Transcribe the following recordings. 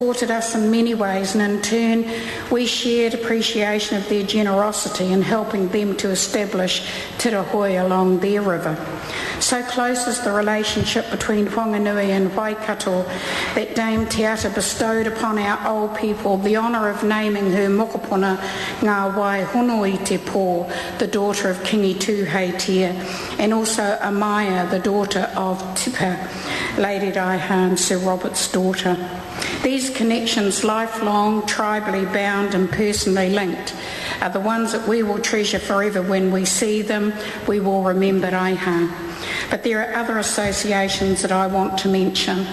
supported us in many ways, and in turn we shared appreciation of their generosity in helping them to establish Tirahui along their river. So close is the relationship between Whanganui and Waikato that Dame Te Ata bestowed upon our old people the honour of naming her mokopuna Ngā Waihonoi Te Pō, the daughter of Kingi Tūheitia, and also Amaya, the daughter of Tipa, Lady Raiha and Sir Robert's daughter. These connections, lifelong, tribally bound and personally linked, are the ones that we will treasure forever. When we see them, we will remember Raiha. But there are other associations that I want to mention.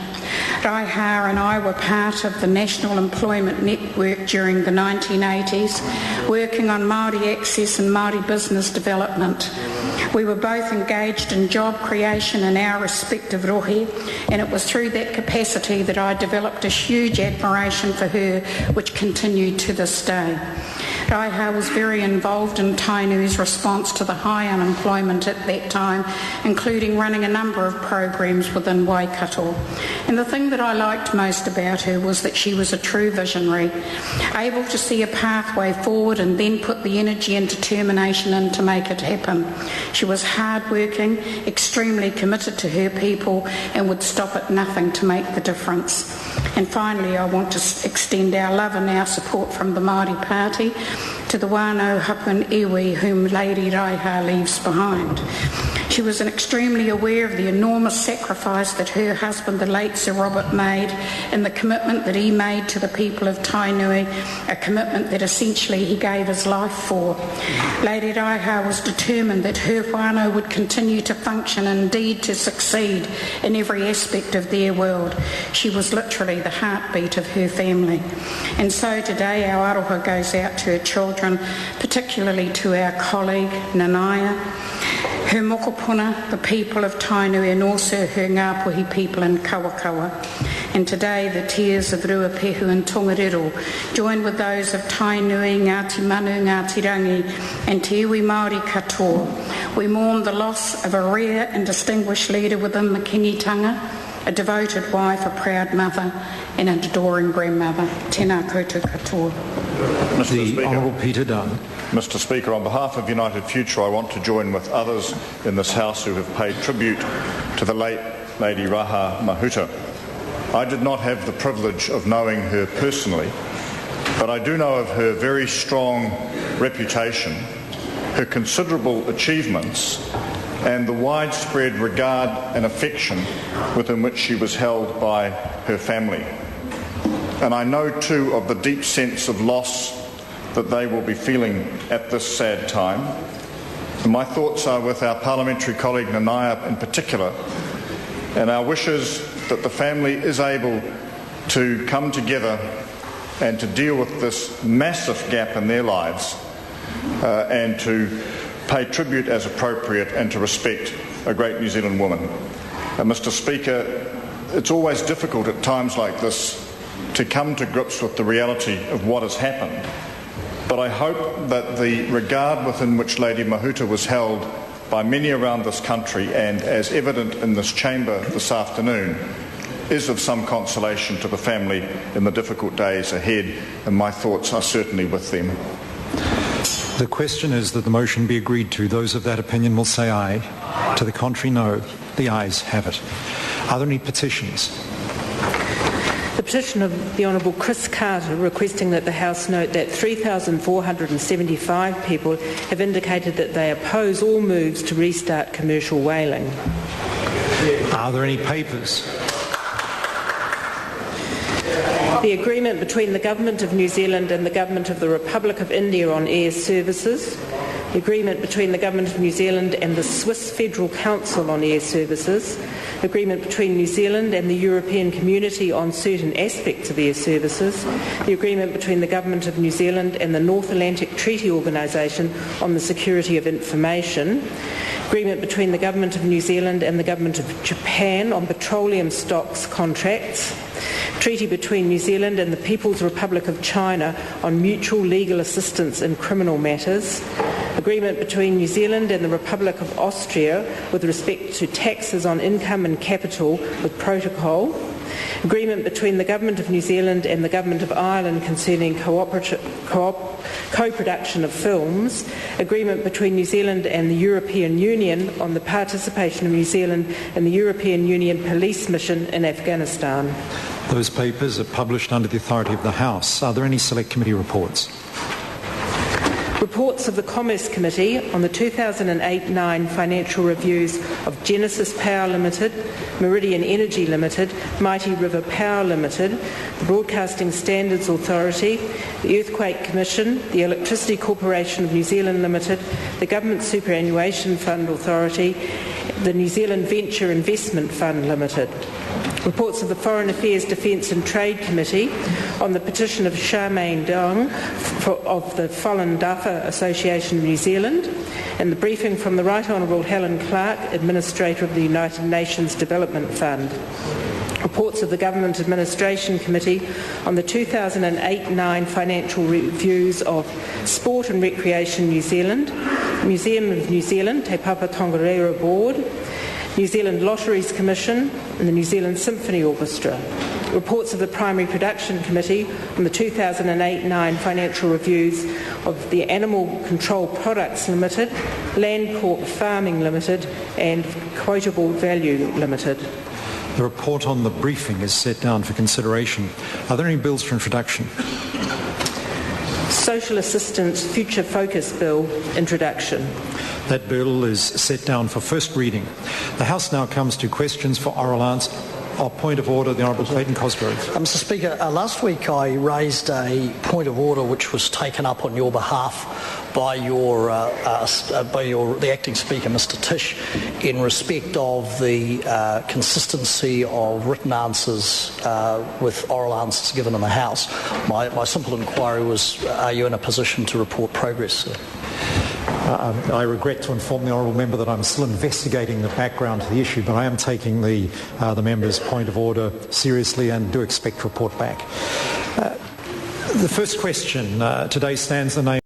Raiha and I were part of the National Employment Network during the 1980s, working on Māori access and Māori business development. We were both engaged in job creation in our respective rohe, and it was through that capacity that I developed a huge admiration for her, which continued to this day. Raiha was very involved in Tainui's response to the high unemployment at that time, including running a number of programs within Waikato. And the thing that I liked most about her was that she was a true visionary, able to see a pathway forward and then put the energy and determination in to make it happen. She was hard-working, extremely committed to her people, and would stop at nothing to make the difference. And finally, I want to extend our love and our support from the Māori Party to the wānau hapun iwi whom Lady Raiha leaves behind. She was extremely aware of the enormous sacrifice that her husband, the late Sir Robert, made, and the commitment that he made to the people of Tainui, a commitment that essentially he gave his life for. Lady Raiha was determined that her whānau would continue to function and indeed to succeed in every aspect of their world. She was literally the heartbeat of her family. And so today our aroha goes out to her children, particularly to our colleague Nanaya, her mokopuna, the people of Tainui, and also her Ngāpuhi people in Kawakawa. And today the tears of Ruapehu and Tongariro join with those of Tainui, Ngāti Manu, Ngāti Rangi and Te Iwi Māori katoa. We mourn the loss of a rare and distinguished leader within the kingitanga, a devoted wife, a proud mother and an adoring grandmother. Tēnā koutou katoa. The Honourable Peter Dunn. Mr Speaker, on behalf of United Future, I want to join with others in this House who have paid tribute to the late Lady Raiha Mahuta. I did not have the privilege of knowing her personally, but I do know of her very strong reputation, her considerable achievements, and the widespread regard and affection within which she was held by her family. And I know too of the deep sense of loss that they will be feeling at this sad time. And my thoughts are with our parliamentary colleague Nanaya in particular, and our wishes that the family is able to come together and to deal with this massive gap in their lives and to pay tribute as appropriate and to respect a great New Zealand woman. Mr Speaker, it's always difficult at times like this to come to grips with the reality of what has happened. But I hope that the regard within which Lady Mahuta was held by many around this country, and as evident in this chamber this afternoon, is of some consolation to the family in the difficult days ahead, and my thoughts are certainly with them. The question is that the motion be agreed to. Those of that opinion will say aye. To the contrary, no. The ayes have it. Are there any petitions? The petition of the Honourable Chris Carter requesting that the House note that 3,475 people have indicated that they oppose all moves to restart commercial whaling. Are there any papers? The agreement between the Government of New Zealand and the Government of the Republic of India on air services, the agreement between the Government of New Zealand and the Swiss Federal Council on air services, agreement between New Zealand and the European Community on certain aspects of air services, the agreement between the Government of New Zealand and the North Atlantic Treaty Organisation on the security of information, agreement between the Government of New Zealand and the Government of Japan on petroleum stocks contracts, treaty between New Zealand and the People's Republic of China on mutual legal assistance in criminal matters, agreement between New Zealand and the Republic of Austria with respect to taxes on income and capital with protocol, agreement between the Government of New Zealand and the Government of Ireland concerning co-production of films, agreement between New Zealand and the European Union on the participation of New Zealand in the European Union police mission in Afghanistan. Those papers are published under the authority of the House. Are there any select committee reports? Reports of the Commerce Committee on the 2008-9 financial reviews of Genesis Power Limited, Meridian Energy Limited, Mighty River Power Limited, the Broadcasting Standards Authority, the Earthquake Commission, the Electricity Corporation of New Zealand Limited, the Government Superannuation Fund Authority, the New Zealand Venture Investment Fund Limited. Reports of the Foreign Affairs, Defence and Trade Committee on the petition of Charmaine Dong of the Falun Dafa Association of New Zealand, and the briefing from the Right Honourable Helen Clark, Administrator of the United Nations Development Fund. Reports of the Government Administration Committee on the 2008-9 financial reviews of Sport and Recreation New Zealand, Museum of New Zealand, Te Papa Tongariro Board, New Zealand Lotteries Commission and the New Zealand Symphony Orchestra. Reports of the Primary Production Committee on the 2008-9 financial reviews of the Animal Control Products Limited, Landcorp Farming Limited and Quotable Value Limited. The report on the briefing is set down for consideration. Are there any bills for introduction? Social Assistance Future Focus Bill, introduction. That bill is set down for first reading. The House now comes to questions for oral answer. Point of order, the Honourable Clayton Cosgrove. Mr Speaker, last week I raised a point of order which was taken up on your behalf by the acting Speaker, Mr Tish, in respect of the consistency of written answers with oral answers given in the House. My simple inquiry was, are you in a position to report progress, sir? I regret to inform the honourable member that I'm still investigating the background to the issue, but I am taking the member's point of order seriously and do expect to report back. The first question today stands the name